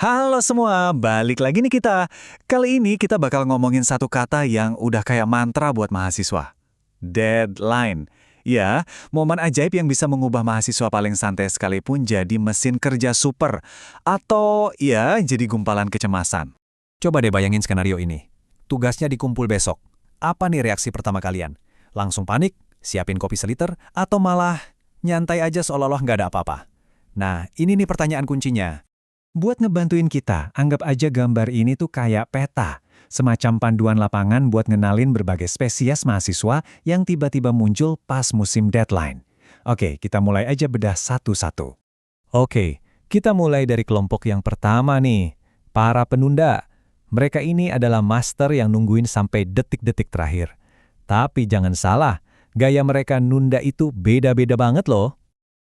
Halo semua, balik lagi nih kita. Kali ini kita bakal ngomongin satu kata yang udah kayak mantra buat mahasiswa. Deadline. Ya, momen ajaib yang bisa mengubah mahasiswa paling santai sekalipun jadi mesin kerja super. Atau ya, jadi gumpalan kecemasan. Coba deh bayangin skenario ini. Tugasnya dikumpul besok. Apa nih reaksi pertama kalian? Langsung panik, siapin kopi seliter, atau malah nyantai aja seolah-olah nggak ada apa-apa? Nah, ini nih pertanyaan kuncinya. Buat ngebantuin kita, anggap aja gambar ini tuh kayak peta. Semacam panduan lapangan buat ngenalin berbagai spesies mahasiswa yang tiba-tiba muncul pas musim deadline. Oke, kita mulai aja bedah satu-satu. Oke, kita mulai dari kelompok yang pertama nih. Para penunda. Mereka ini adalah master yang nungguin sampai detik-detik terakhir. Tapi jangan salah, gaya mereka nunda itu beda-beda banget loh.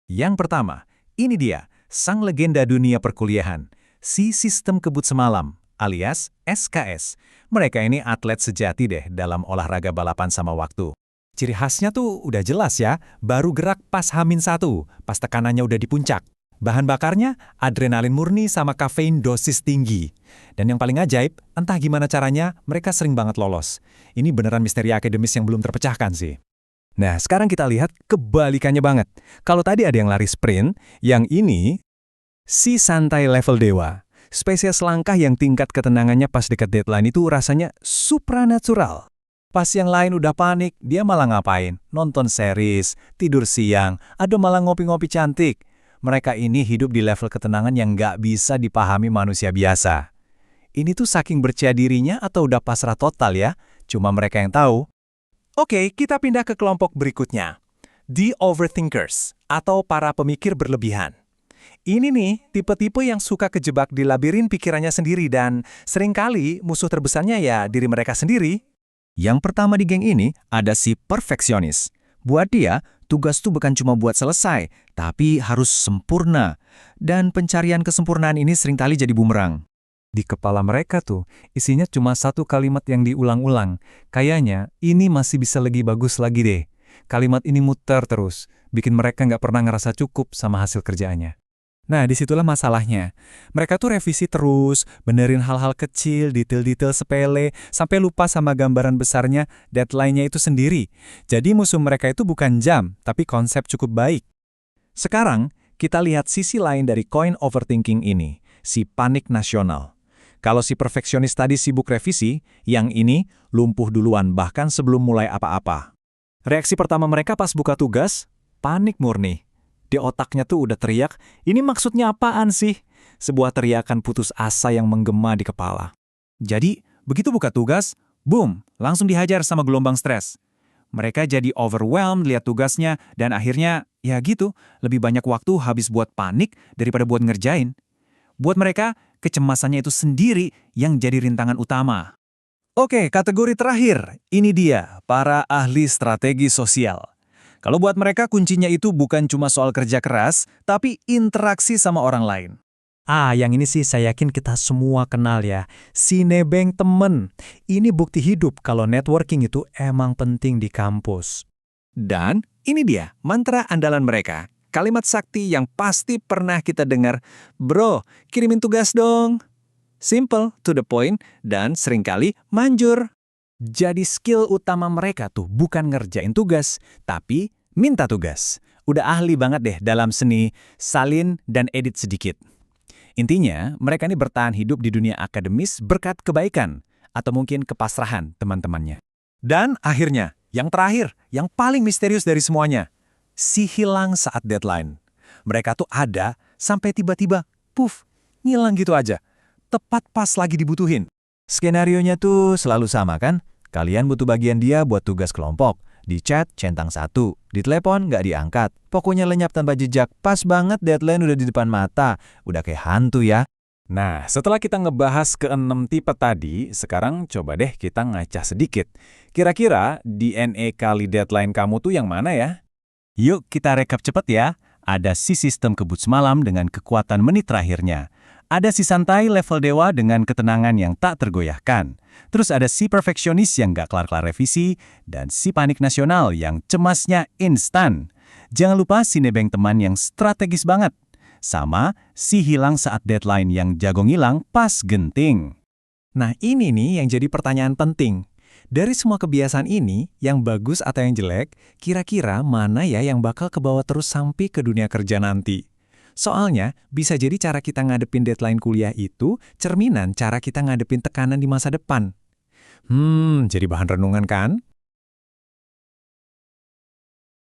Yang pertama, ini dia. Sang legenda dunia perkuliahan, si sistem kebut semalam, alias SKS. Mereka ini atlet sejati deh dalam olahraga balapan sama waktu. Ciri khasnya tuh udah jelas ya, baru gerak pas H-1, pas tekanannya udah di puncak. Bahan bakarnya, adrenalin murni sama kafein dosis tinggi. Dan yang paling ajaib, entah gimana caranya, mereka sering banget lolos. Ini beneran misteri akademis yang belum terpecahkan sih. Nah, sekarang kita lihat kebalikannya banget. Kalau tadi ada yang lari sprint, yang ini si santai level dewa. Spesies langkah yang tingkat ketenangannya pas dekat deadline itu rasanya supranatural. Pas yang lain udah panik, dia malah ngapain? Nonton series, tidur siang, atau malah ngopi-ngopi cantik. Mereka ini hidup di level ketenangan yang nggak bisa dipahami manusia biasa. Ini tuh saking percaya dirinya atau udah pasrah total ya? Cuma mereka yang tahu. Oke, kita pindah ke kelompok berikutnya. The Overthinkers, atau para pemikir berlebihan. Ini nih, tipe-tipe yang suka kejebak di labirin pikirannya sendiri dan seringkali musuh terbesarnya ya diri mereka sendiri. Yang pertama di geng ini ada si perfeksionis. Buat dia, tugas tuh bukan cuma buat selesai, tapi harus sempurna. Dan pencarian kesempurnaan ini seringkali jadi bumerang. Di kepala mereka tuh, isinya cuma satu kalimat yang diulang-ulang. Kayaknya, ini masih bisa lebih bagus lagi deh. Kalimat ini muter terus, bikin mereka nggak pernah ngerasa cukup sama hasil kerjaannya. Nah, disitulah masalahnya. Mereka tuh revisi terus, benerin hal-hal kecil, detail-detail sepele, sampai lupa sama gambaran besarnya, deadline-nya itu sendiri. Jadi musuh mereka itu bukan jam, tapi konsep cukup baik. Sekarang, kita lihat sisi lain dari koin overthinking ini, si panik nasional. Kalau si perfeksionis tadi sibuk revisi, yang ini lumpuh duluan bahkan sebelum mulai apa-apa. Reaksi pertama mereka pas buka tugas, panik murni. Di otaknya tuh udah teriak, ini maksudnya apaan sih? Sebuah teriakan putus asa yang menggema di kepala. Jadi, begitu buka tugas, boom, langsung dihajar sama gelombang stres. Mereka jadi overwhelmed lihat tugasnya dan akhirnya, ya gitu, lebih banyak waktu habis buat panik daripada buat ngerjain. Buat mereka, kecemasannya itu sendiri yang jadi rintangan utama. Oke, kategori terakhir. Ini dia, para ahli strategi sosial. Kalau buat mereka kuncinya itu bukan cuma soal kerja keras, tapi interaksi sama orang lain. Yang ini sih saya yakin kita semua kenal ya. Si nebeng temen. Ini bukti hidup kalau networking itu emang penting di kampus. Dan ini dia, mantra andalan mereka. Kalimat sakti yang pasti pernah kita dengar, bro, kirimin tugas dong. Simple, to the point, dan seringkali manjur. Jadi skill utama mereka tuh bukan ngerjain tugas, tapi minta tugas. Udah ahli banget deh dalam seni salin dan edit sedikit. Intinya, mereka ini bertahan hidup di dunia akademis berkat kebaikan, atau mungkin kepasrahan teman-temannya. Dan akhirnya, yang terakhir, yang paling misterius dari semuanya, si hilang saat deadline. Mereka tuh ada sampai tiba-tiba, puff, ngilang gitu aja. Tepat pas lagi dibutuhin. Skenarionya tuh selalu sama kan? Kalian butuh bagian dia buat tugas kelompok. Di chat, centang 1. Di telepon, nggak diangkat. Pokoknya lenyap tanpa jejak. Pas banget deadline udah di depan mata. Udah kayak hantu ya. Nah, setelah kita ngebahas ke-6 tipe tadi, sekarang coba deh kita ngacah sedikit. Kira-kira DNA kali deadline kamu tuh yang mana ya? Yuk kita rekap cepat ya. Ada si sistem kebut semalam dengan kekuatan menit terakhirnya. Ada si santai level dewa dengan ketenangan yang tak tergoyahkan. Terus ada si perfeksionis yang gak kelar-kelar revisi. Dan si panik nasional yang cemasnya instan. Jangan lupa si nebeng teman yang strategis banget. Sama, si hilang saat deadline yang jago ngilang pas genting. Nah ini nih yang jadi pertanyaan penting. Dari semua kebiasaan ini, yang bagus atau yang jelek, kira-kira mana ya yang bakal kebawa terus sampai ke dunia kerja nanti? Soalnya, bisa jadi cara kita ngadepin deadline kuliah itu cerminan cara kita ngadepin tekanan di masa depan. Jadi bahan renungan kan?